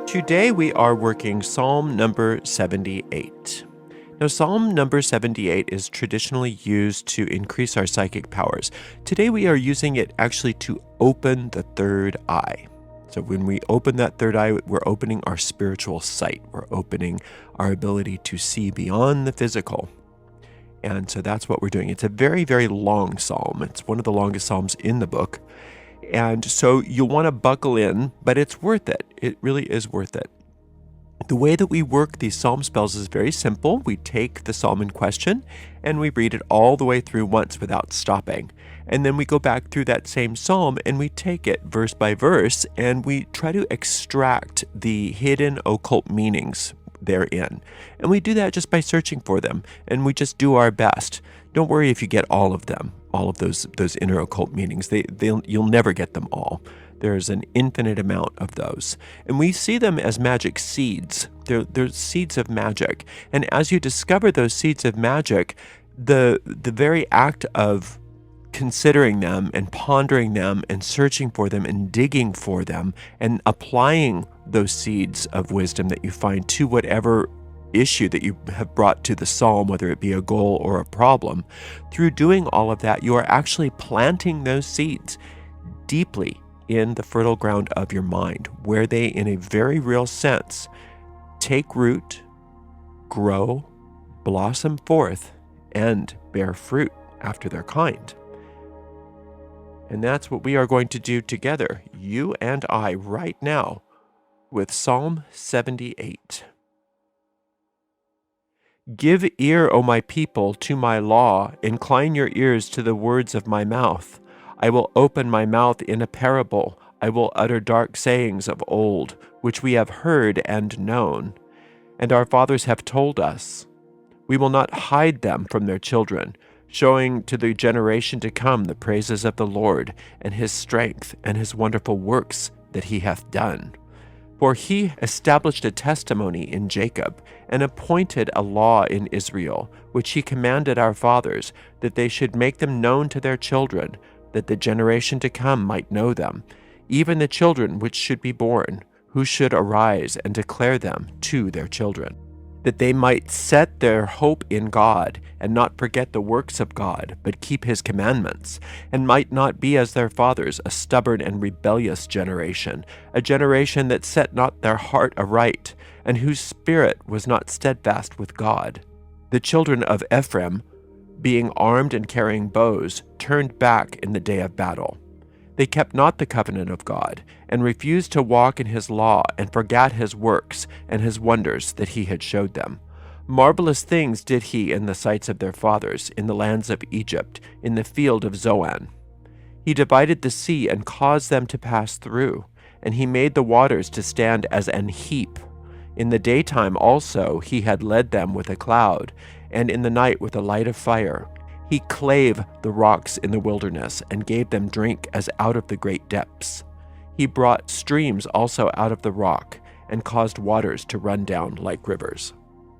Today we are working Psalm number 78. Now, Psalm number 78 is traditionally used to increase our psychic powers. Today we are using it actually to open the third eye. So when we open that third eye, we're opening our spiritual sight. We're opening our ability to see beyond the physical. And so that's what we're doing. It's a very, very long psalm. It's one of the longest psalms in the book. And so you'll want to buckle in, but it's worth it. It really is worth it. The way that we work these psalm spells is very simple. We take the psalm in question and we read it all the way through once without stopping. And then we go back through that same psalm and we take it verse by verse and we try to extract the hidden occult meanings therein. And we do that just by searching for them, and we just do our best. Don't worry if you get all of them, all of those inner occult meanings. You'll never get them all. There's an infinite amount of those. And we see them as magic seeds. They're seeds of magic. And as you discover those seeds of magic, the very act of considering them and pondering them and searching for them and digging for them and applying those seeds of wisdom that you find to whatever issue that you have brought to the psalm, whether it be a goal or a problem, through doing all of that, you are actually planting those seeds deeply in the fertile ground of your mind, where they, in a very real sense, take root, grow, blossom forth, and bear fruit after their kind. And that's what we are going to do together, you and I, right now, with Psalm 78. Give ear, O my people, to my law. Incline your ears to the words of my mouth. I will open my mouth in a parable. I will utter dark sayings of old, which we have heard and known, and our fathers have told us. We will not hide them from their children, showing to the generation to come the praises of the Lord, and his strength, and his wonderful works that he hath done. For he established a testimony in Jacob, and appointed a law in Israel, which he commanded our fathers, that they should make them known to their children, that the generation to come might know them, even the children which should be born, who should arise and declare them to their children, that they might set their hope in God, and not forget the works of God, but keep his commandments, and might not be as their fathers, a stubborn and rebellious generation, a generation that set not their heart aright, and whose spirit was not steadfast with God. The children of Ephraim, being armed and carrying bows, turned back in the day of battle. They kept not the covenant of God, and refused to walk in his law, and forgat his works, and his wonders that he had showed them. Marvelous things did he in the sights of their fathers, in the lands of Egypt, in the field of Zoan. He divided the sea, and caused them to pass through, and he made the waters to stand as an heap. In the daytime also he had led them with a cloud, and in the night with a light of fire. He clave the rocks in the wilderness, and gave them drink as out of the great depths. He brought streams also out of the rock, and caused waters to run down like rivers.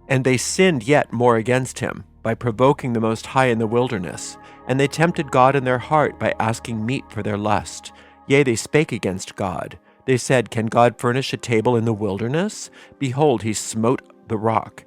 And they sinned yet more against him, by provoking the Most High in the wilderness. And they tempted God in their heart by asking meat for their lust. Yea, they spake against God. They said, Can God furnish a table in the wilderness? Behold, he smote the rock,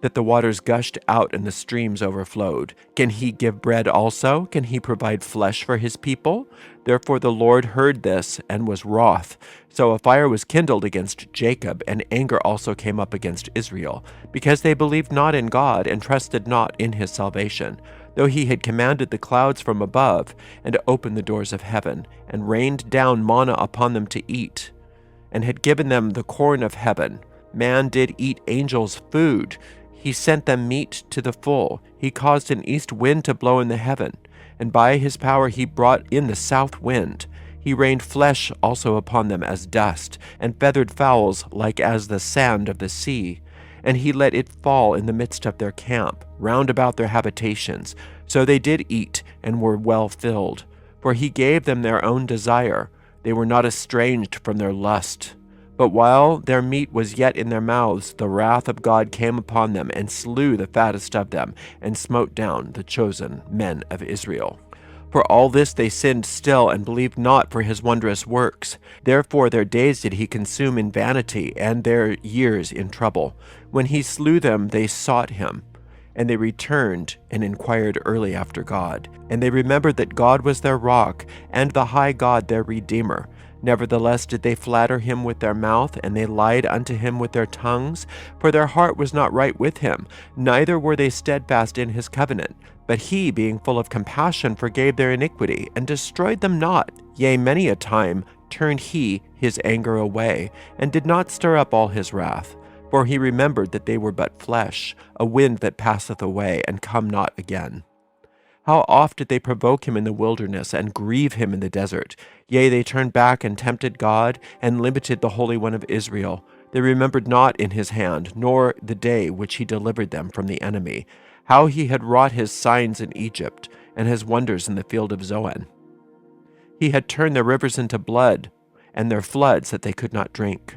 that the waters gushed out and the streams overflowed. Can he give bread also? Can he provide flesh for his people? Therefore the Lord heard this and was wroth. So a fire was kindled against Jacob, and anger also came up against Israel, because they believed not in God and trusted not in his salvation, though he had commanded the clouds from above, and opened the doors of heaven, and rained down manna upon them to eat, and had given them the corn of heaven. Man did eat angels' food. He sent them meat to the full. He caused an east wind to blow in the heaven, and by his power he brought in the south wind. He rained flesh also upon them as dust, and feathered fowls like as the sand of the sea. And he let it fall in the midst of their camp, round about their habitations. So they did eat, and were well filled. For he gave them their own desire. They were not estranged from their lust. But while their meat was yet in their mouths, the wrath of God came upon them, and slew the fattest of them, and smote down the chosen men of Israel. For all this they sinned still, and believed not for his wondrous works. Therefore their days did he consume in vanity, and their years in trouble. When he slew them, they sought him. And they returned and inquired early after God. And they remembered that God was their rock, and the high God their Redeemer. Nevertheless did they flatter him with their mouth, and they lied unto him with their tongues. For their heart was not right with him, neither were they steadfast in his covenant. But he, being full of compassion, forgave their iniquity, and destroyed them not. Yea, many a time turned he his anger away, and did not stir up all his wrath. For he remembered that they were but flesh, a wind that passeth away, and come not again. How oft did they provoke him in the wilderness, and grieve him in the desert? Yea, they turned back and tempted God, and limited the Holy One of Israel. They remembered not in his hand, nor the day which he delivered them from the enemy, how he had wrought his signs in Egypt, and his wonders in the field of Zoan. He had turned their rivers into blood, and their floods that they could not drink.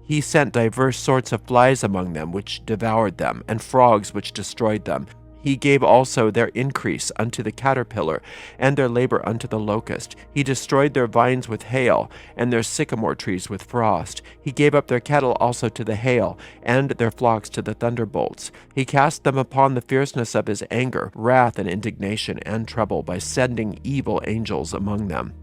He sent divers sorts of flies among them, which devoured them, and frogs which destroyed them. He gave also their increase unto the caterpillar, and their labor unto the locust. He destroyed their vines with hail, and their sycamore trees with frost. He gave up their cattle also to the hail, and their flocks to the thunderbolts. He cast them upon the fierceness of his anger, wrath and indignation and trouble, by sending evil angels among them.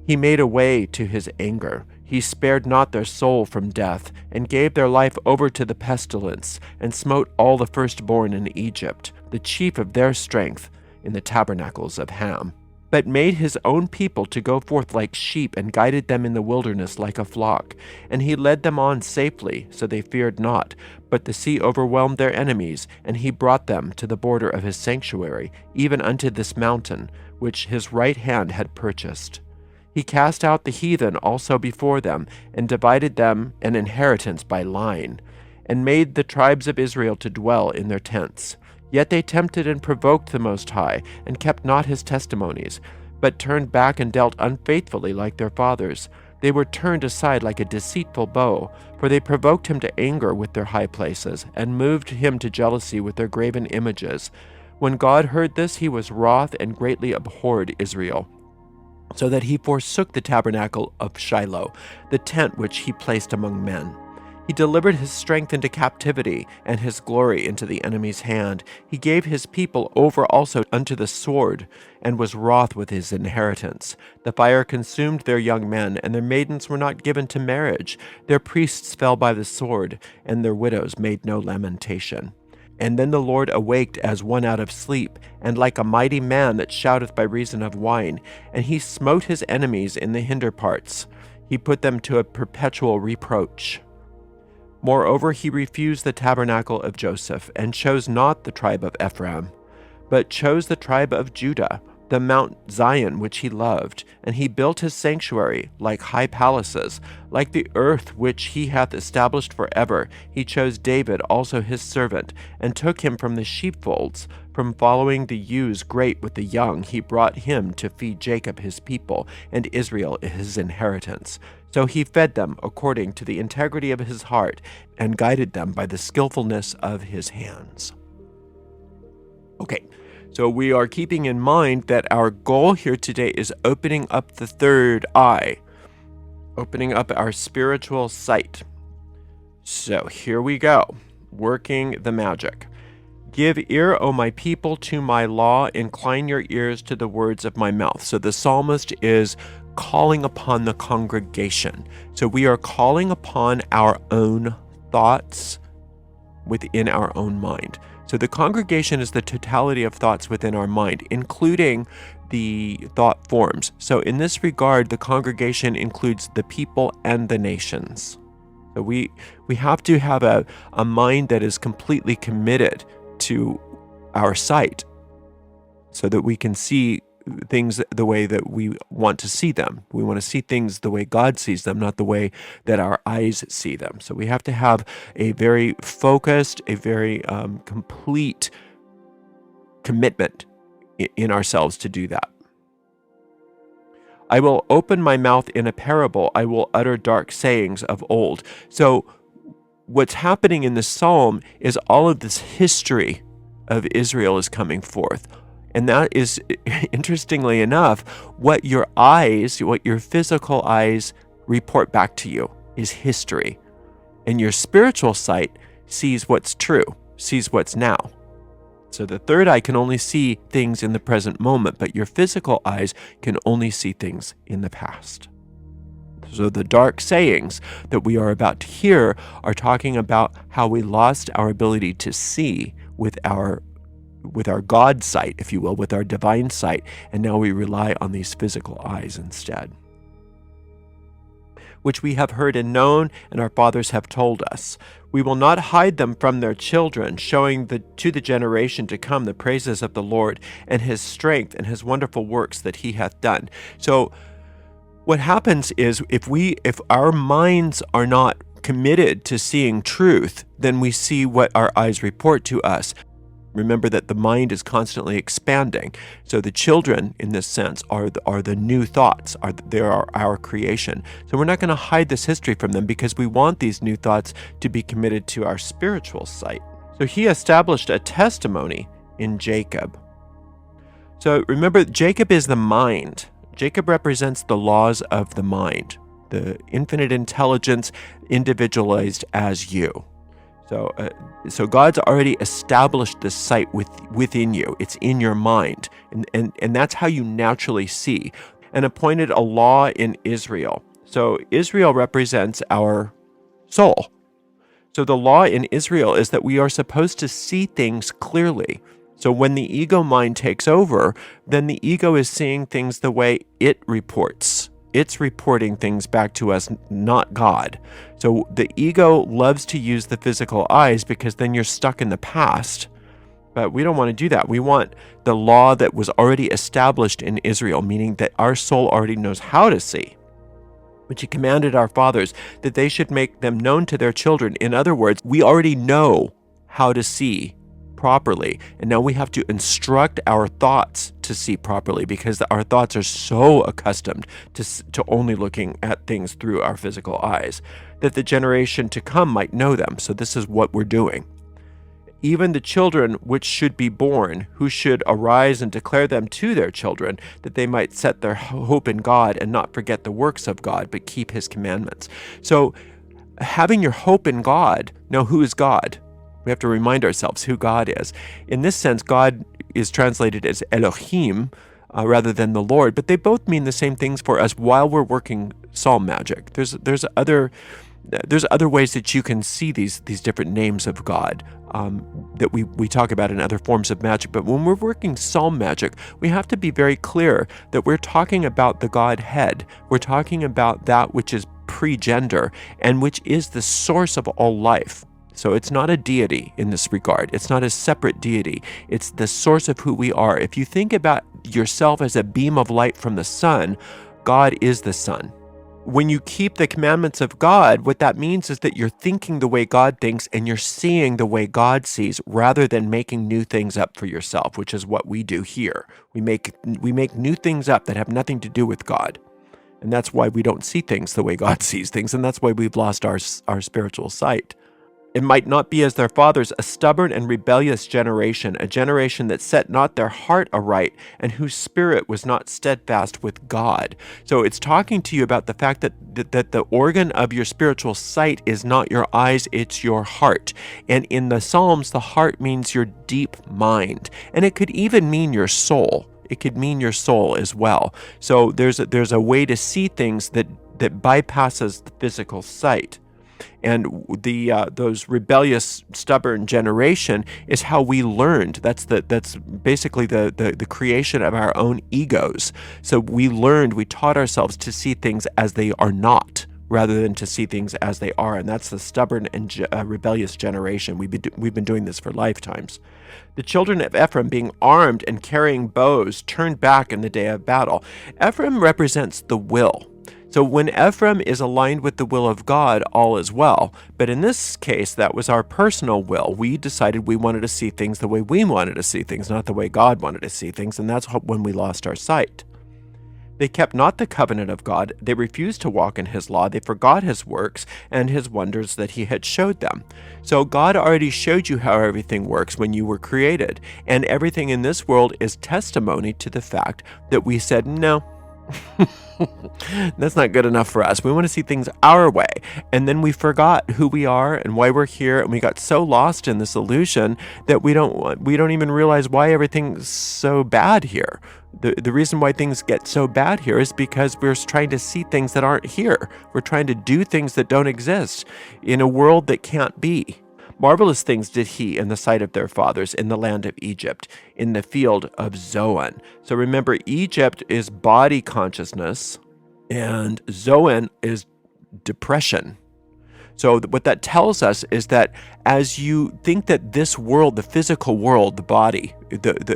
He made a way to his anger. He spared not their soul from death, and gave their life over to the pestilence, and smote all the firstborn in Egypt, the chief of their strength, in the tabernacles of Ham. But made his own people to go forth like sheep, and guided them in the wilderness like a flock. And he led them on safely, so they feared not. But the sea overwhelmed their enemies, and he brought them to the border of his sanctuary, even unto this mountain, which his right hand had purchased. He cast out the heathen also before them, and divided them an inheritance by line, and made the tribes of Israel to dwell in their tents. Yet they tempted and provoked the Most High, and kept not his testimonies, but turned back and dealt unfaithfully like their fathers. They were turned aside like a deceitful bow, for they provoked him to anger with their high places, and moved him to jealousy with their graven images. When God heard this, he was wroth, and greatly abhorred Israel, so that he forsook the tabernacle of Shiloh, the tent which he placed among men. He delivered his strength into captivity, and his glory into the enemy's hand. He gave his people over also unto the sword, and was wroth with his inheritance. The fire consumed their young men, and their maidens were not given to marriage. Their priests fell by the sword, and their widows made no lamentation. And then the Lord awaked as one out of sleep, and like a mighty man that shouteth by reason of wine. And he smote his enemies in the hinder parts. He put them to a perpetual reproach. Moreover, he refused the tabernacle of Joseph, and chose not the tribe of Ephraim, but chose the tribe of Judah, the Mount Zion which he loved. And he built his sanctuary like high palaces, like the earth which he hath established forever. He chose David also his servant, and took him from the sheepfolds. From following the ewes great with the young, he brought him to feed Jacob his people, and Israel his inheritance. So he fed them according to the integrity of his heart, and guided them by the skillfulness of his hands. Okay. So we are keeping in mind that our goal here today is opening up the third eye, opening up our spiritual sight. So here we go, working the magic. Give ear, O my people, to my law. Incline your ears to the words of my mouth. So the psalmist is calling upon the congregation. So we are calling upon our own thoughts within our own mind. So the congregation is the totality of thoughts within our mind, including the thought forms. So in this regard, the congregation includes the people and the nations. So we have to have a mind that is completely committed to our sight, so that we can see things the way that we want to see them. We want to see things the way God sees them, not the way that our eyes see them. So we have to have a very focused, a very complete commitment in ourselves to do that. I will open my mouth in a parable. I will utter dark sayings of old. So what's happening in the psalm is all of this history of Israel is coming forth. And that is, interestingly enough, what your eyes, what your physical eyes report back to you is history. And your spiritual sight sees what's true, sees what's now. So the third eye can only see things in the present moment, but your physical eyes can only see things in the past. So the dark sayings that we are about to hear are talking about how we lost our ability to see with our God sight, if you will, with our divine sight, and now we rely on these physical eyes instead. Which we have heard and known, and our fathers have told us. We will not hide them from their children, showing to the generation to come the praises of the Lord and his strength and his wonderful works that he hath done. So what happens is if our minds are not committed to seeing truth, then we see what our eyes report to us. Remember that the mind is constantly expanding. So the children, in this sense, are the new thoughts. They are our creation. So we're not going to hide this history from them because we want these new thoughts to be committed to our spiritual sight. So he established a testimony in Jacob. So remember, Jacob is the mind. Jacob represents the laws of the mind, the infinite intelligence individualized as you. So God's already established this sight within you. It's in your mind. And that's how you naturally see. And appointed a law in Israel. So Israel represents our soul. So the law in Israel is that we are supposed to see things clearly. So when the ego mind takes over, then the ego is seeing things the way it reports. It's reporting things back to us, not God. So the ego loves to use the physical eyes because then you're stuck in the past. But we don't want to do that. We want the law that was already established in Israel, meaning that our soul already knows how to see, which he commanded our fathers that they should make them known to their children. In other words, we already know how to see properly, and now we have to instruct our thoughts to see properly because our thoughts are so accustomed to only looking at things through our physical eyes, that the generation to come might know them. So this is what we're doing. Even the children which should be born, who should arise and declare them to their children, that they might set their hope in God and not forget the works of God, but keep his commandments. So having your hope in God, now who is God? We have to remind ourselves who God is. In this sense, God is translated as Elohim rather than the Lord, but they both mean the same things for us while we're working psalm magic. There's other ways that you can see these different names of God that we talk about in other forms of magic. But when we're working psalm magic, we have to be very clear that we're talking about the Godhead. We're talking about that which is pre-gender and which is the source of all life. So it's not a deity in this regard. It's not a separate deity. It's the source of who we are. If you think about yourself as a beam of light from the sun, God is the sun. When you keep the commandments of God, what that means is that you're thinking the way God thinks and you're seeing the way God sees, rather than making new things up for yourself, which is what we do here. We make new things up that have nothing to do with God. And that's why we don't see things the way God sees things, and that's why we've lost our spiritual sight. It might not be as their fathers, a stubborn and rebellious generation, a generation that set not their heart aright, and whose spirit was not steadfast with God. So it's talking to you about the fact that the organ of your spiritual sight is not your eyes, it's your heart. And in the Psalms, the heart means your deep mind. And it could even mean your soul. It could mean your soul as well. So there's a way to see things that bypasses the physical sight. And those rebellious, stubborn generation is how we learned. That's basically the creation of our own egos. So we taught ourselves to see things as they are not, rather than to see things as they are. And that's the stubborn and rebellious generation. We've been doing this for lifetimes. The children of Ephraim, being armed and carrying bows, turned back in the day of battle. Ephraim represents the will. So when Ephraim is aligned with the will of God, all is well. But in this case, that was our personal will. We decided we wanted to see things the way we wanted to see things, not the way God wanted to see things. And that's when we lost our sight. They kept not the covenant of God. They refused to walk in his law. They forgot his works and his wonders that he had showed them. So God already showed you how everything works when you were created. And everything in this world is testimony to the fact that we said, no, that's not good enough for us. We want to see things our way. And then we forgot who we are and why we're here, and we got so lost in this illusion that we don't even realize why everything's so bad here. The reason why things get so bad here is because we're trying to see things that aren't here. We're trying to do things that don't exist in a world that can't be. Marvelous things did he in the sight of their fathers in the land of Egypt, in the field of Zoan. So remember, Egypt is body consciousness, and Zoan is depression. So what that tells us is that as you think that this world, the physical world, the body,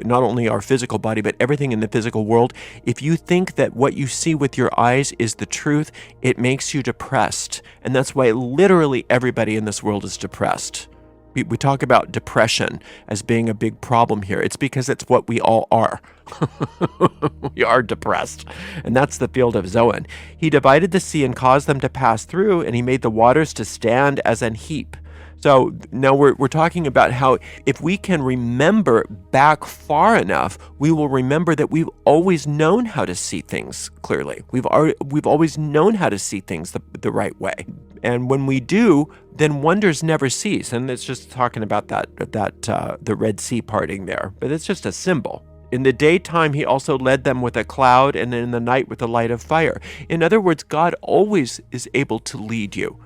not only our physical body, but everything in the physical world, if you think that what you see with your eyes is the truth, it makes you depressed. And that's why literally everybody in this world is depressed. We talk about depression as being a big problem here. It's because it's what we all are. We are depressed. And that's the field of Zoan. He divided the sea and caused them to pass through, and he made the waters to stand as an heap. So now we're talking about how if we can remember back far enough, we will remember that we've always known how to see things clearly. We've always known how to see things the right way. And when we do, then wonders never cease. And it's just talking about the Red Sea parting there. But it's just a symbol. In the daytime, he also led them with a cloud, and in the night with a light of fire. In other words, God always is able to lead you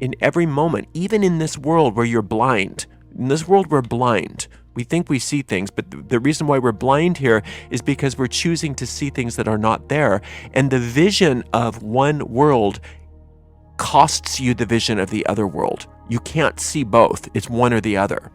in every moment, even in this world where you're blind. In this world, we're blind. We think we see things, but the reason why we're blind here is because we're choosing to see things that are not there. And the vision of one world costs you the vision of the other world. You can't see both. It's one or the other.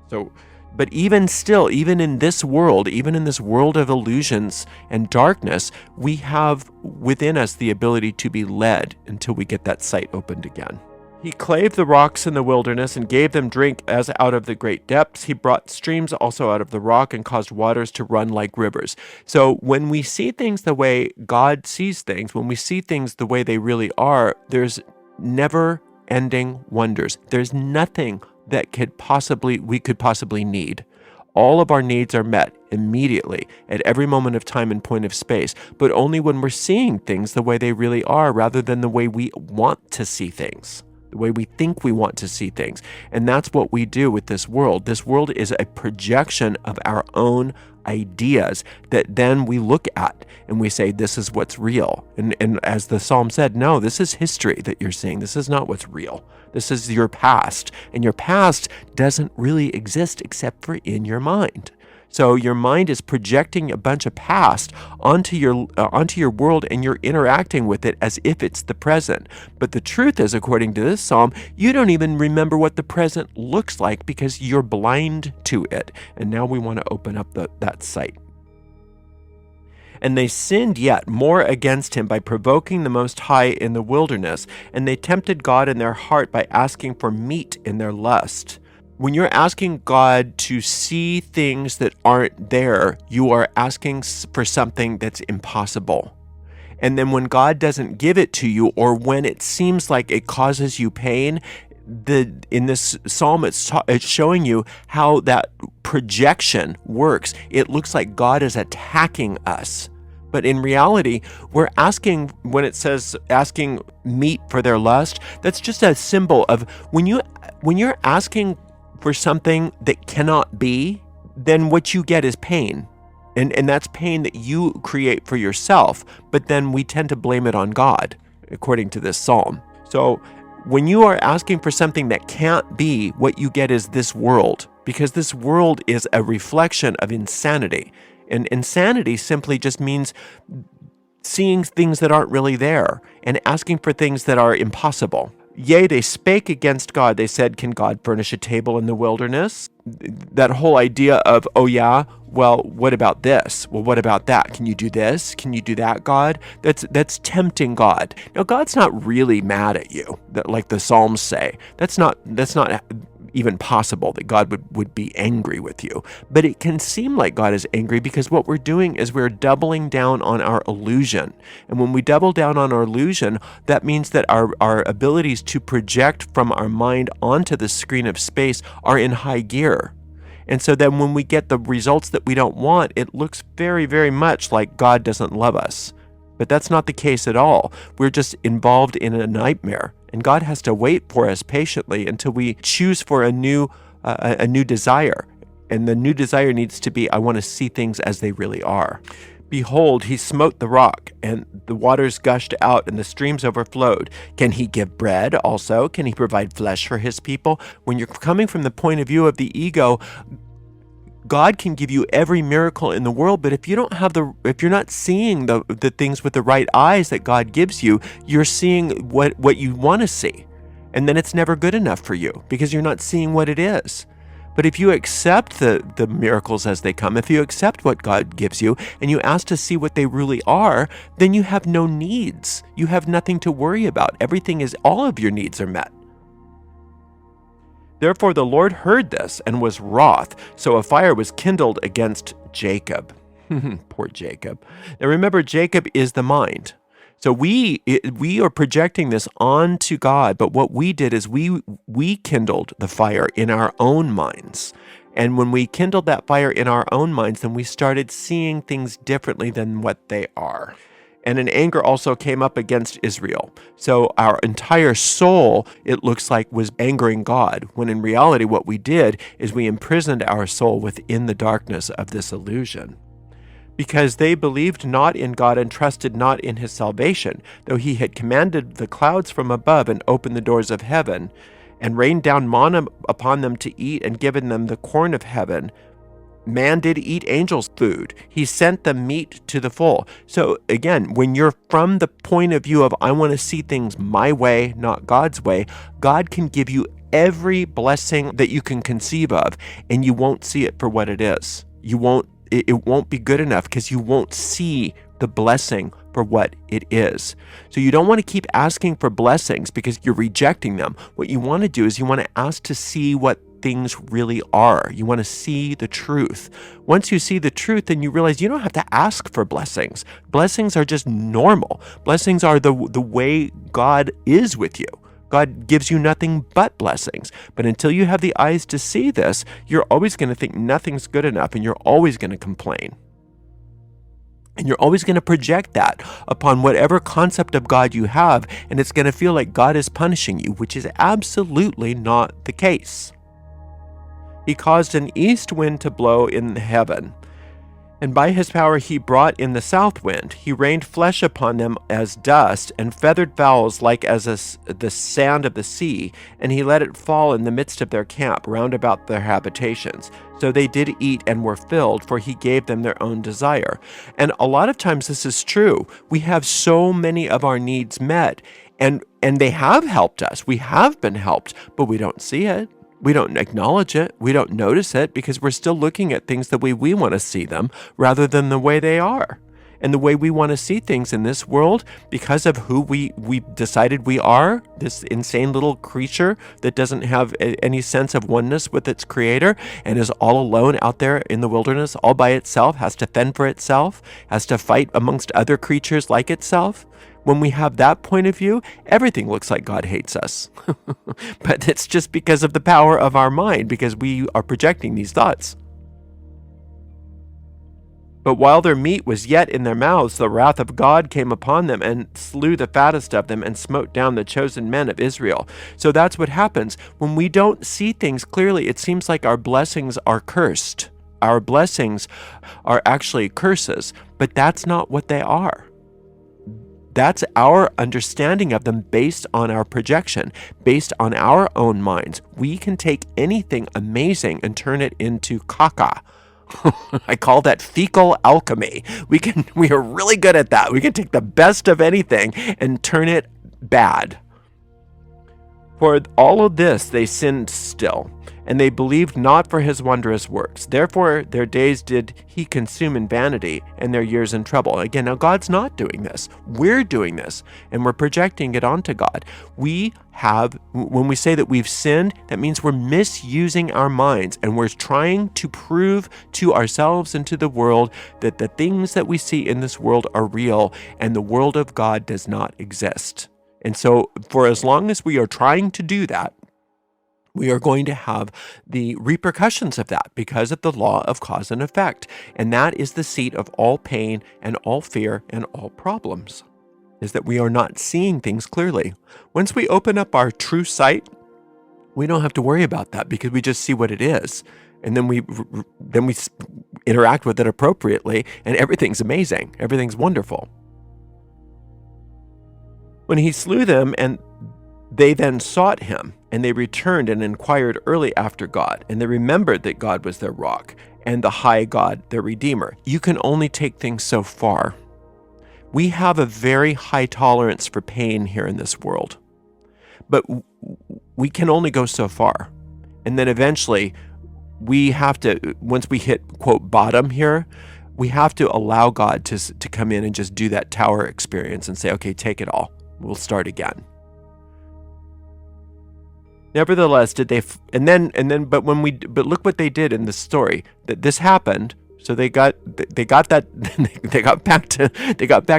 So, but even still, even in this world of illusions and darkness, we have within us the ability to be led until we get that sight opened again. He clave the rocks in the wilderness and gave them drink as out of the great depths. He brought streams also out of the rock and caused waters to run like rivers. So when we see things the way God sees things, when we see things the way they really are, there's never-ending wonders. There's nothing that we could possibly need. All of our needs are met immediately at every moment of time and point of space, but only when we're seeing things the way they really are rather than the way we want to see things. The way we think we want to see things. And that's what we do with this world. This world is a projection of our own ideas that then we look at and we say, this is what's real. And as the psalm said, no, this is history that you're seeing. This is not what's real. This is your past. And your past doesn't really exist except for in your mind. So your mind is projecting a bunch of past onto your world, and you're interacting with it as if it's the present. But the truth is, according to this psalm, you don't even remember what the present looks like because you're blind to it. And now we want to open up that sight. And they sinned yet more against him by provoking the Most High in the wilderness, and they tempted God in their heart by asking for meat in their lust. When you're asking God to see things that aren't there, you are asking for something that's impossible. And then when God doesn't give it to you, or when it seems like it causes you pain, in this psalm, it's showing you how that projection works. It looks like God is attacking us. But in reality, we're asking, when it says asking meat for their lust, that's just a symbol of when you're asking for something that cannot be, then what you get is pain. And that's pain that you create for yourself, but then we tend to blame it on God, according to this psalm. So when you are asking for something that can't be, what you get is this world, because this world is a reflection of insanity. And insanity simply just means seeing things that aren't really there and asking for things that are impossible. Yea, they spake against God. They said, can God furnish a table in the wilderness? That whole idea of, oh yeah, well, what about this? Well, what about that? Can you do this? Can you do that, God? That's tempting God. Now, God's not really mad at you, like the Psalms say. That's not even possible that God would be angry with you. But it can seem like God is angry because what we're doing is we're doubling down on our illusion. And when we double down on our illusion, that means that our abilities to project from our mind onto the screen of space are in high gear. And so then when we get the results that we don't want, it looks very, very much like God doesn't love us. But that's not the case at all. We're just involved in a nightmare. And God has to wait for us patiently until we choose for a new desire. And the new desire needs to be, I want to see things as they really are. Behold, he smote the rock, and the waters gushed out, and the streams overflowed. Can he give bread also? Can he provide flesh for his people? When you're coming from the point of view of the ego, God can give you every miracle in the world, but if you're not seeing the things with the right eyes that God gives you, you're seeing what you want to see. And then it's never good enough for you because you're not seeing what it is. But if you accept the miracles as they come, if you accept what God gives you and you ask to see what they really are, then you have no needs. You have nothing to worry about. All of your needs are met. Therefore the Lord heard this and was wroth, so a fire was kindled against Jacob. Poor Jacob. Now remember, Jacob is the mind. So we are projecting this onto God, but what we did is we kindled the fire in our own minds. And when we kindled that fire in our own minds, then we started seeing things differently than what they are. And an anger also came up against Israel. So our entire soul, it looks like, was angering God, when in reality what we did is we imprisoned our soul within the darkness of this illusion. Because they believed not in God and trusted not in his salvation, though he had commanded the clouds from above and opened the doors of heaven, and rained down manna upon them to eat and given them the corn of heaven. Man did eat angels' food. He sent them meat to the full. So again, when you're from the point of view of I want to see things my way, not God's way, God can give you every blessing that you can conceive of, and you won't see it for what it is. It won't be good enough because you won't see the blessing for what it is. So you don't want to keep asking for blessings because you're rejecting them. What you want to do is you want to ask to see what things really are. You want to see the truth. Once you see the truth, then you realize you don't have to ask for blessings. Blessings are just normal. Blessings are the way God is with you. God gives you nothing but blessings. But until you have the eyes to see this, you're always going to think nothing's good enough, and you're always going to complain. And you're always going to project that upon whatever concept of God you have, and it's going to feel like God is punishing you, which is absolutely not the case. He caused an east wind to blow in heaven, and by his power he brought in the south wind. He rained flesh upon them as dust, and feathered fowls like as the sand of the sea, and he let it fall in the midst of their camp, round about their habitations. So they did eat and were filled, for he gave them their own desire. And a lot of times this is true. We have so many of our needs met, and they have helped us. We have been helped, but we don't see it. We don't acknowledge it. We don't notice it because we're still looking at things the way we want to see them rather than the way they are. And the way we want to see things in this world, because of who we decided we are, this insane little creature that doesn't have any sense of oneness with its creator and is all alone out there in the wilderness, all by itself, has to fend for itself, has to fight amongst other creatures like itself. When we have that point of view, everything looks like God hates us. But it's just because of the power of our mind, because we are projecting these thoughts. But while their meat was yet in their mouths, the wrath of God came upon them and slew the fattest of them and smote down the chosen men of Israel. So that's what happens. When we don't see things clearly, it seems like our blessings are cursed. Our blessings are actually curses, but that's not what they are. That's our understanding of them based on our projection, based on our own minds. We can take anything amazing and turn it into caca. I call that fecal alchemy. We are really good at that. We can take the best of anything and turn it bad. For all of this they sinned still, and they believed not for his wondrous works. Therefore their days did he consume in vanity, and their years in trouble. Again, now God's not doing this. We're doing this, and we're projecting it onto God. When we say that we've sinned, that means we're misusing our minds, and we're trying to prove to ourselves and to the world that the things that we see in this world are real, and the world of God does not exist. And so for as long as we are trying to do that, we are going to have the repercussions of that because of the law of cause and effect. And that is the seat of all pain and all fear and all problems, is that we are not seeing things clearly. Once we open up our true sight, we don't have to worry about that because we just see what it is. And then we interact with it appropriately, and everything's amazing. Everything's wonderful. When he slew them, and they then sought him, and they returned and inquired early after God, and they remembered that God was their rock, and the high God their Redeemer. You can only take things so far. We have a very high tolerance for pain here in this world, but we can only go so far. And then eventually, we have to, once we hit, quote, bottom here, we have to allow God to come in and just do that tower experience and say, okay, take it all. We'll start again. Nevertheless, did they, but look what they did in the story. That this happened, so they got back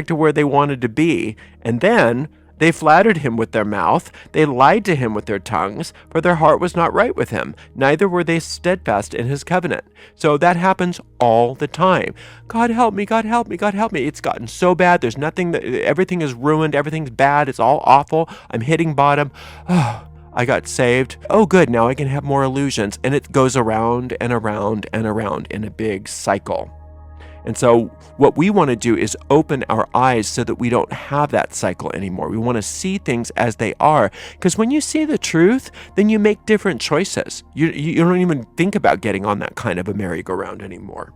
to where they wanted to be, and then they flattered him with their mouth, they lied to him with their tongues, for their heart was not right with him, neither were they steadfast in his covenant. So that happens all the time. God help me, God help me, God help me. It's gotten so bad, there's nothing, everything is ruined, everything's bad, it's all awful, I'm hitting bottom. Oh, I got saved. Oh, good, now I can have more illusions. And it goes around and around and around in a big cycle. And so what we want to do is open our eyes so that we don't have that cycle anymore. We want to see things as they are. Because when you see the truth, then you make different choices. You don't even think about getting on that kind of a merry-go-round anymore.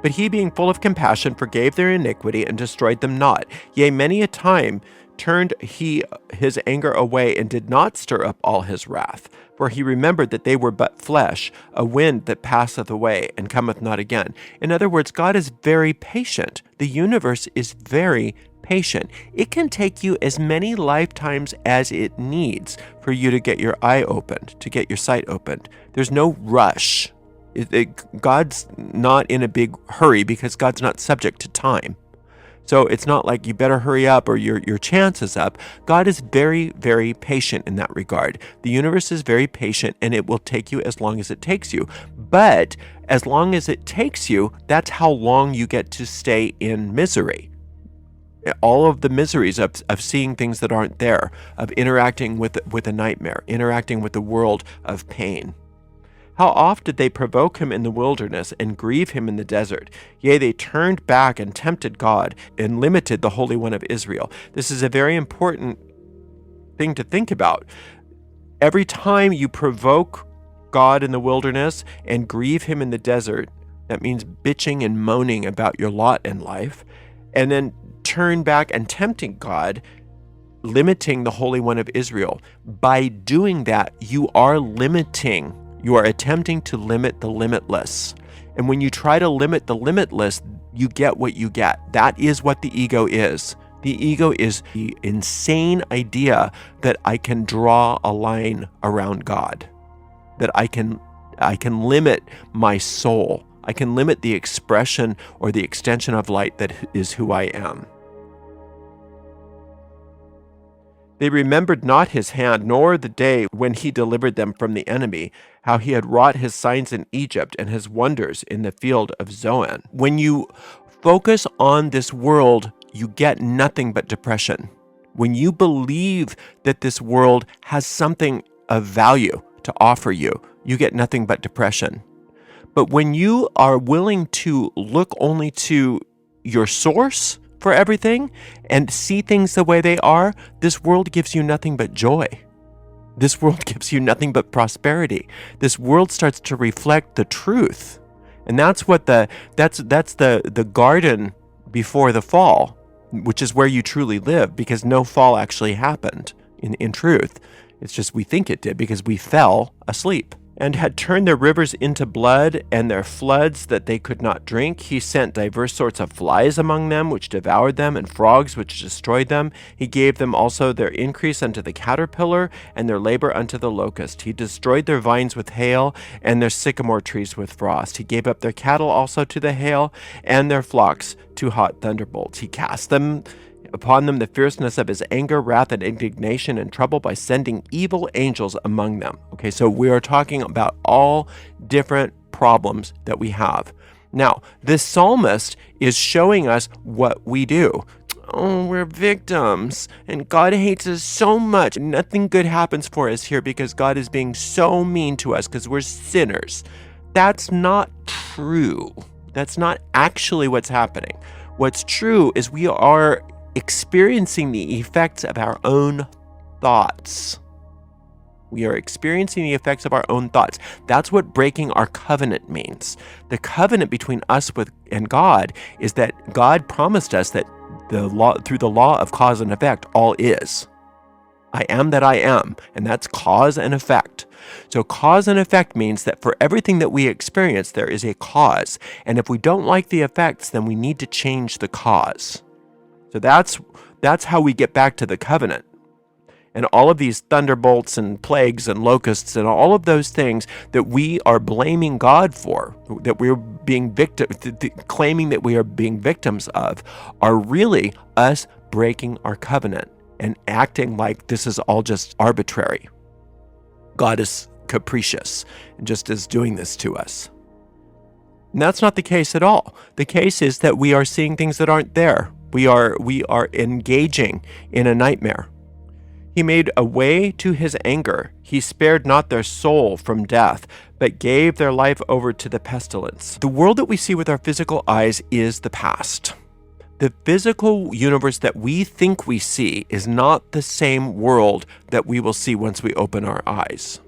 But he, being full of compassion, forgave their iniquity and destroyed them not. Yea, many a time turned he his anger away and did not stir up all his wrath. For he remembered that they were but flesh, a wind that passeth away and cometh not again. In other words, God is very patient. The universe is very patient. It can take you as many lifetimes as it needs for you to get your eye opened, to get your sight opened. There's no rush. God's not in a big hurry because God's not subject to time. So it's not like you better hurry up or your chance is up. God is very, very patient in that regard. The universe is very patient, and it will take you as long as it takes you. But as long as it takes you, that's how long you get to stay in misery. All of the miseries of seeing things that aren't there, of interacting with a nightmare, interacting with the world of pain. How oft did they provoke him in the wilderness and grieve him in the desert? Yea, they turned back and tempted God and limited the Holy One of Israel. This is a very important thing to think about. Every time you provoke God in the wilderness and grieve him in the desert, that means bitching and moaning about your lot in life, and then turn back and tempting God, limiting the Holy One of Israel. By doing that, you are attempting to limit the limitless. And when you try to limit the limitless, you get what you get. That is what the ego is. The ego is the insane idea that I can draw a line around God, that I can limit my soul. I can limit the expression or the extension of light that is who I am. They remembered not his hand, nor the day when he delivered them from the enemy, how he had wrought his signs in Egypt and his wonders in the field of Zoan. When you focus on this world, you get nothing but depression. When you believe that this world has something of value to offer you, you get nothing but depression. But when you are willing to look only to your source for everything and see things the way they are, this world gives you nothing but joy. This world gives you nothing but prosperity. This world starts to reflect the truth. And that's what that's the garden before the fall, which is where you truly live, because no fall actually happened in truth. It's just we think it did because we fell asleep. And had turned their rivers into blood, and their floods that they could not drink. He sent diverse sorts of flies among them, which devoured them, and frogs, which destroyed them. He gave them also their increase unto the caterpillar, and their labor unto the locust. He destroyed their vines with hail, and their sycamore trees with frost. He gave up their cattle also to the hail, and their flocks to hot thunderbolts. He cast them upon them the fierceness of his anger, wrath, and indignation and trouble by sending evil angels among them. Okay, so we are talking about all different problems that we have. Now, this psalmist is showing us what we do. Oh, we're victims, and God hates us so much. Nothing good happens for us here because God is being so mean to us because we're sinners. That's not true. That's not actually what's happening. What's true is we are experiencing the effects of our own thoughts. We are experiencing the effects of our own thoughts. That's what breaking our covenant means. The covenant between us and God is that God promised us that through the law of cause and effect, all is. I am that I am, and that's cause and effect. So cause and effect means that for everything that we experience, there is a cause. And if we don't like the effects, then we need to change the cause. So that's how we get back to the covenant. And all of these thunderbolts and plagues and locusts and all of those things that we are blaming God for, that we're being claiming that we are being victims of, are really us breaking our covenant and acting like this is all just arbitrary. God is capricious and just is doing this to us. And that's not the case at all. The case is that we are seeing things that aren't there. We are engaging in a nightmare. He made a way to his anger. He spared not their soul from death, but gave their life over to the pestilence. The world that we see with our physical eyes is the past. The physical universe that we think we see is not the same world that we will see once we open our eyes.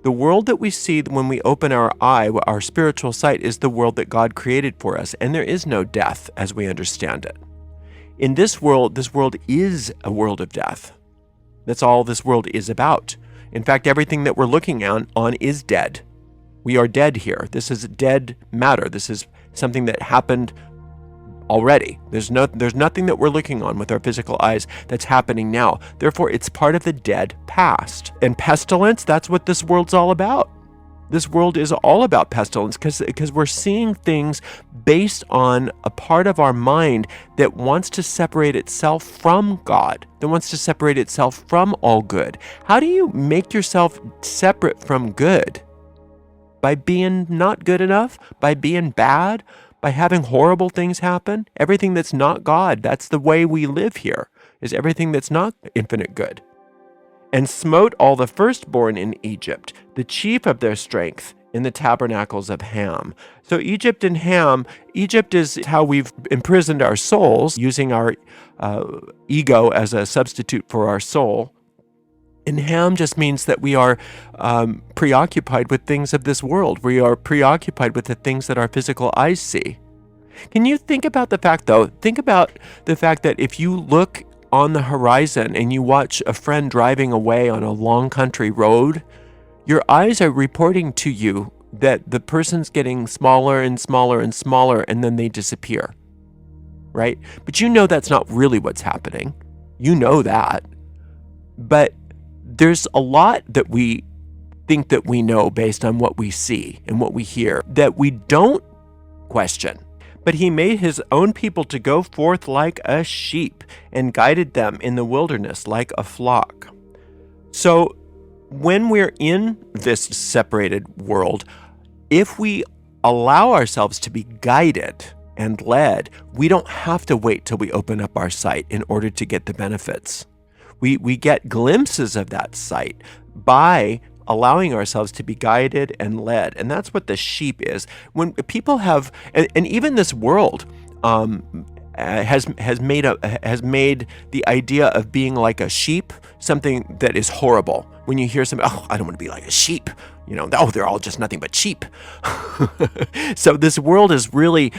The world that we see when we open our eye, our spiritual sight, is the world that God created for us, and there is no death as we understand it. In this world is a world of death. That's all this world is about. In fact, everything that we're looking on is dead. We are dead here. This is dead matter. This is something that happened already. There's nothing that we're looking on with our physical eyes that's happening now. Therefore, it's part of the dead past. And pestilence, that's what this world's all about. This world is all about pestilence because we're seeing things based on a part of our mind that wants to separate itself from God, that wants to separate itself from all good. How do you make yourself separate from good? By being not good enough? By being bad? By having horrible things happen? Everything that's not God, that's the way we live here, is everything that's not infinite good. And smote all the firstborn in Egypt, the chief of their strength, in the tabernacles of Ham. So Egypt and Ham, Egypt is how we've imprisoned our souls, using our ego as a substitute for our soul. And Ham just means that we are preoccupied with things of this world. We are preoccupied with the things that our physical eyes see. Can you think about the fact, though? Think about the fact that if you look on the horizon and you watch a friend driving away on a long country road, your eyes are reporting to you that the person's getting smaller and smaller and smaller, and then they disappear, right? But you know that's not really what's happening. You know that. But there's a lot that we think that we know based on what we see and what we hear that we don't question. But he made his own people to go forth like a sheep and guided them in the wilderness like a flock. So when we're in this separated world, if we allow ourselves to be guided and led, we don't have to wait till we open up our sight in order to get the benefits. We get glimpses of that sight by allowing ourselves to be guided and led. And that's what the sheep is. When people have, and even this world has made the idea of being like a sheep something that is horrible. When you hear somebody, oh, I don't want to be like a sheep. You know, oh, they're all just nothing but sheep. So this world is really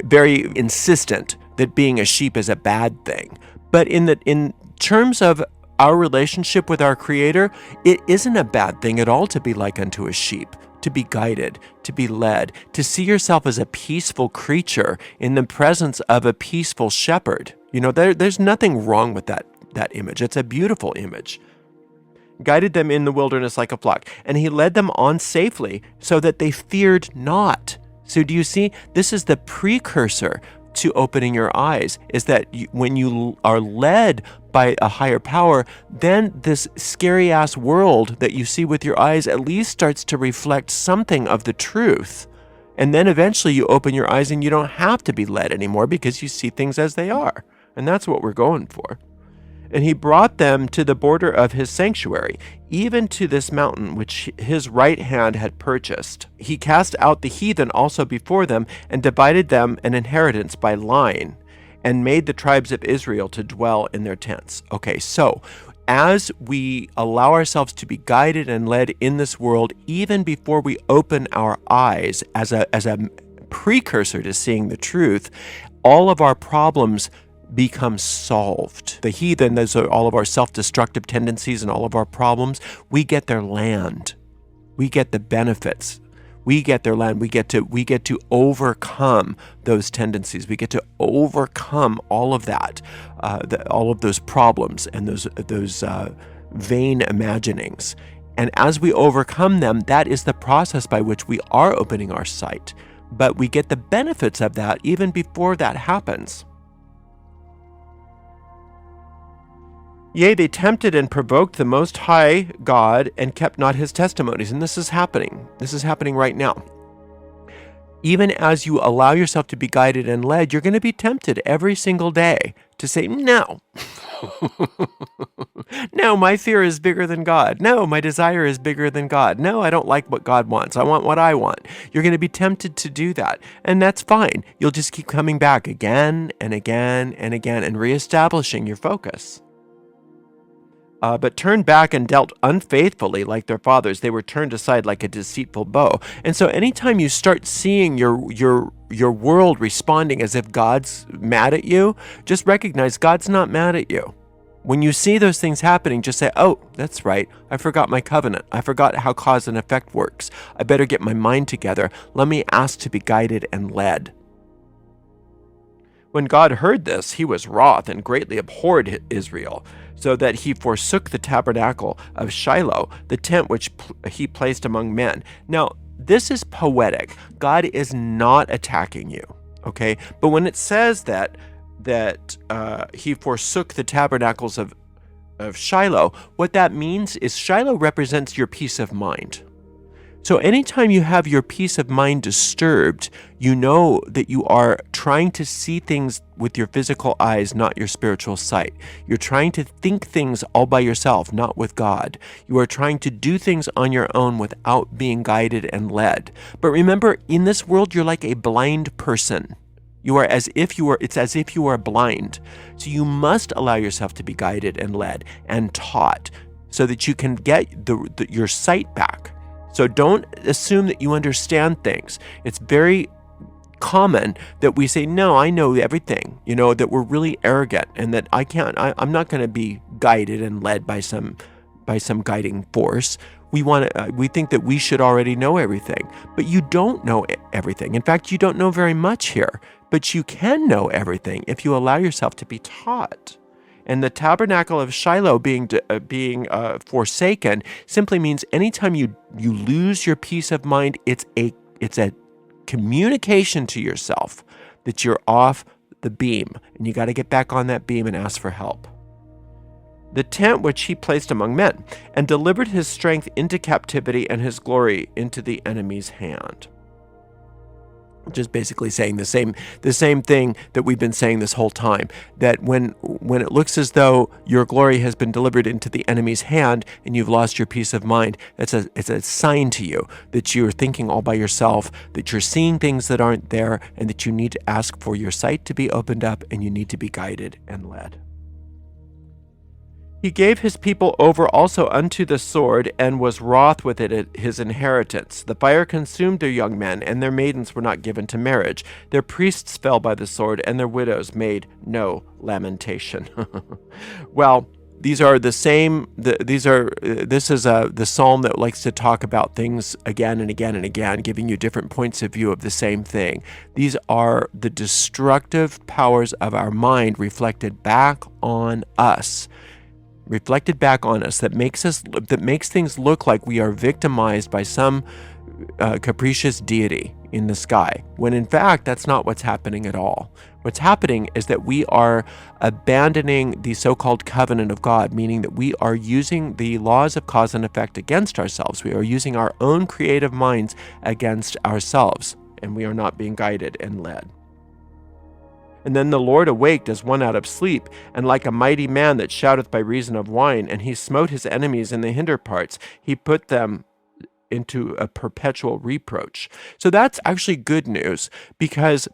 very insistent that being a sheep is a bad thing. But in terms of our relationship with our Creator, it isn't a bad thing at all to be like unto a sheep, to be guided, to be led, to see yourself as a peaceful creature in the presence of a peaceful shepherd. There's nothing wrong with that image. It's a beautiful image. Guided them in the wilderness like a flock, and he led them on safely so that they feared not. So do you see? This is the precursor to opening your eyes, is that when you are led by a higher power, then this scary ass world that you see with your eyes at least starts to reflect something of the truth. And then eventually you open your eyes and you don't have to be led anymore because you see things as they are. And that's what we're going for. And he brought them to the border of his sanctuary, even to this mountain which his right hand had purchased. He cast out the heathen also before them, and divided them an inheritance by line, and made the tribes of Israel to dwell in their tents. Okay, so as we allow ourselves to be guided and led in this world, even before we open our eyes as a precursor to seeing the truth, all of our problems become solved. The heathen, those are all of our self-destructive tendencies and all of our problems. We get their land. We get the benefits. We get their land. We get to overcome those tendencies. We get to overcome all of that, all of those problems and those vain imaginings. And as we overcome them, that is the process by which we are opening our sight. But we get the benefits of that even before that happens. Yea, they tempted and provoked the Most High God and kept not his testimonies. And this is happening. This is happening right now. Even as you allow yourself to be guided and led, you're going to be tempted every single day to say, no. No, my fear is bigger than God. No, my desire is bigger than God. No, I don't like what God wants. I want what I want. You're going to be tempted to do that. And that's fine. You'll just keep coming back again and again and again and reestablishing your focus. But turned back and dealt unfaithfully like their fathers. They were turned aside like a deceitful bow. And so anytime you start seeing your world responding as if God's mad at you, just recognize God's not mad at you. When you see those things happening, just say, oh, that's right. I forgot my covenant. I forgot how cause and effect works. I better get my mind together. Let me ask to be guided and led. When God heard this, he was wroth and greatly abhorred Israel, so that he forsook the tabernacle of Shiloh, the tent which he placed among men. Now, this is poetic. God is not attacking you, okay? But when it says that he forsook the tabernacles of Shiloh, what that means is Shiloh represents your peace of mind. So anytime you have your peace of mind disturbed, you know that you are trying to see things with your physical eyes, not your spiritual sight. You're trying to think things all by yourself, not with God. You are trying to do things on your own without being guided and led. But remember, in this world, you're like a blind person. It's as if you are blind. So you must allow yourself to be guided and led and taught so that you can get your sight back. So don't assume that you understand things. It's very common that we say, no, I know everything, that we're really arrogant and that I'm not going to be guided and led by some guiding force. We think that we should already know everything, but you don't know everything. In fact, you don't know very much here, but you can know everything if you allow yourself to be taught. And the tabernacle of Shiloh being forsaken simply means anytime you lose your peace of mind, it's a communication to yourself that you're off the beam, and you got to get back on that beam and ask for help. The tent which he placed among men, and delivered his strength into captivity and his glory into the enemy's hand. Just basically saying the same thing that we've been saying this whole time, that when it looks as though your glory has been delivered into the enemy's hand and you've lost your peace of mind, it's a sign to you that you're thinking all by yourself, that you're seeing things that aren't there, and that you need to ask for your sight to be opened up and you need to be guided and led. He gave his people over also unto the sword, and was wroth with it his inheritance. The fire consumed their young men, and their maidens were not given to marriage. Their priests fell by the sword, and their widows made no lamentation. Well, These are the same. This is the psalm that likes to talk about things again and again and again, giving you different points of view of the same thing. These are the destructive powers of our mind reflected back on us. That makes things look like we are victimized by some capricious deity in the sky, when in fact that's not what's happening at all. What's happening is that we are abandoning the so-called covenant of God, meaning that we are using the laws of cause and effect against ourselves. We are using our own creative minds against ourselves, and we are not being guided and led. And then the Lord awaked as one out of sleep, and like a mighty man that shouteth by reason of wine, and he smote his enemies in the hinder parts. He put them into a perpetual reproach. So that's actually good news, because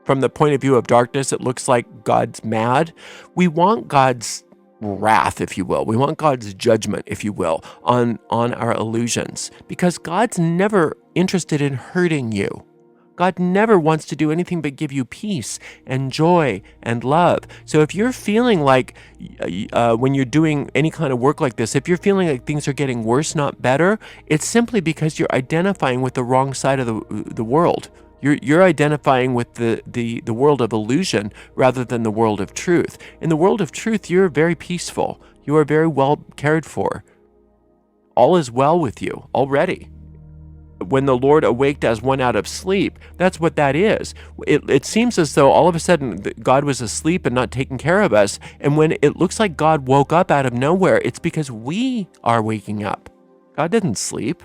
from the point of view of darkness, it looks like God's mad. We want God's wrath, if you will. We want God's judgment, if you will, on our illusions, because God's never interested in hurting you. God never wants to do anything but give you peace and joy and love. So if you're feeling like, when you're doing any kind of work like this, if you're feeling like things are getting worse, not better, it's simply because you're identifying with the wrong side of the world. You're identifying with the world of illusion rather than the world of truth. In the world of truth, you're very peaceful. You are very well cared for. All is well with you already. When the Lord awaked as one out of sleep, that's what that is. It seems as though all of a sudden God was asleep and not taking care of us. And when it looks like God woke up out of nowhere, it's because we are waking up. God didn't sleep.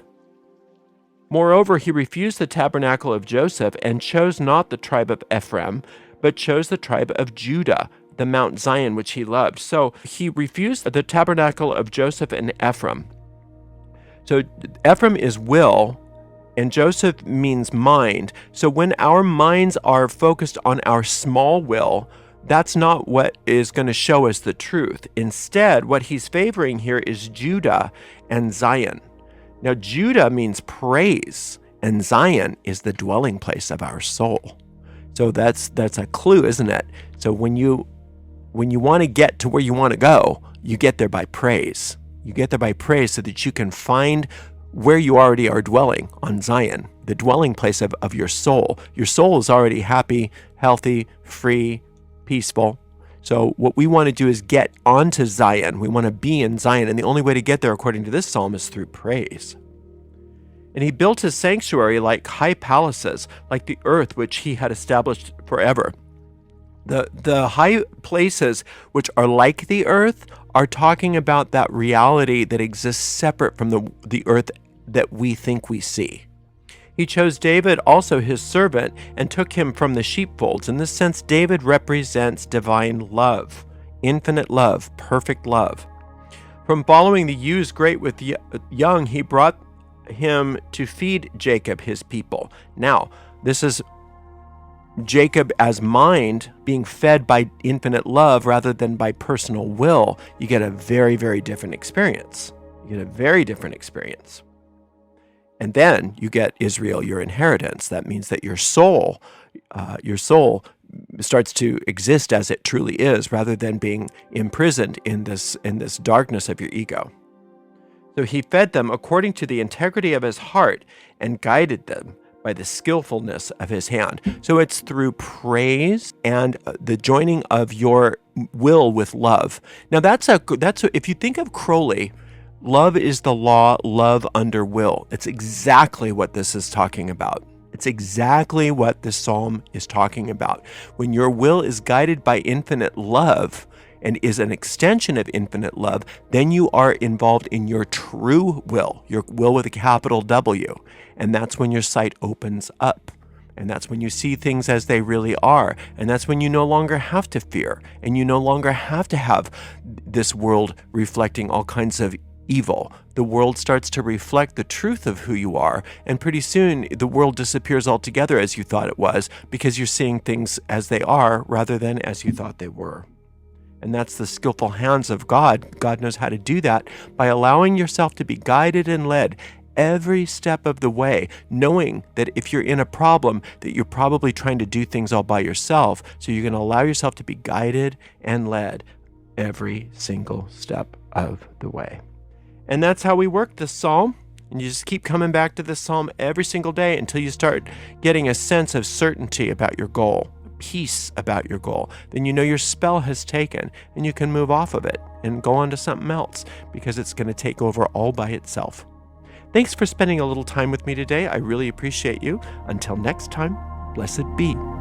Moreover, he refused the tabernacle of Joseph and chose not the tribe of Ephraim, but chose the tribe of Judah, the Mount Zion, which he loved. So he refused the tabernacle of Joseph and Ephraim. So Ephraim is will, and Joseph means mind. So when our minds are focused on our small will, that's not what is going to show us the truth. Instead, what he's favoring here is Judah and Zion. Now, Judah means praise, and Zion is the dwelling place of our soul. So that's a clue, isn't it? So when you want to get to where you want to go, you get there by praise. You get there by praise so that you can find where you already are dwelling on Zion, the dwelling place of your soul. Your soul is already happy, healthy, free, peaceful. So what we want to do is get onto Zion. We want to be in Zion. And the only way to get there, according to this psalm, is through praise. And he built his sanctuary like high palaces, like the earth which he had established forever. The high places which are like the earth are talking about that reality that exists separate from the earth that we think we see. He chose David, also his servant, and took him from the sheepfolds. In this sense, David represents divine love, infinite love, perfect love. From following the ewes great with young, he brought him to feed Jacob, his people. Now, this is Jacob as mind being fed by infinite love rather than by personal will. You get a very, very different experience. And then you get Israel, your inheritance. That means that your soul starts to exist as it truly is, rather than being imprisoned in this darkness of your ego. So he fed them according to the integrity of his heart and guided them by the skillfulness of his hand. So it's through praise and the joining of your will with love. Now that's if you think of Crowley, love is the law, love under will. It's exactly what this is talking about. It's exactly what this psalm is talking about. When your will is guided by infinite love and is an extension of infinite love, then you are involved in your true will, your will with a capital W. And that's when your sight opens up. And that's when you see things as they really are. And that's when you no longer have to fear. And you no longer have to have this world reflecting all kinds of evil. The world starts to reflect the truth of who you are, and pretty soon the world disappears altogether as you thought it was, because you're seeing things as they are rather than as you thought they were. And that's the skillful hands of God. God knows how to do that by allowing yourself to be guided and led every step of the way, knowing that if you're in a problem, that you're probably trying to do things all by yourself. So you're going to allow yourself to be guided and led every single step of the way. And that's how we work this psalm. And you just keep coming back to this psalm every single day until you start getting a sense of certainty about your goal, peace about your goal. Then you know your spell has taken and you can move off of it and go on to something else because it's going to take over all by itself. Thanks for spending a little time with me today. I really appreciate you. Until next time, blessed be.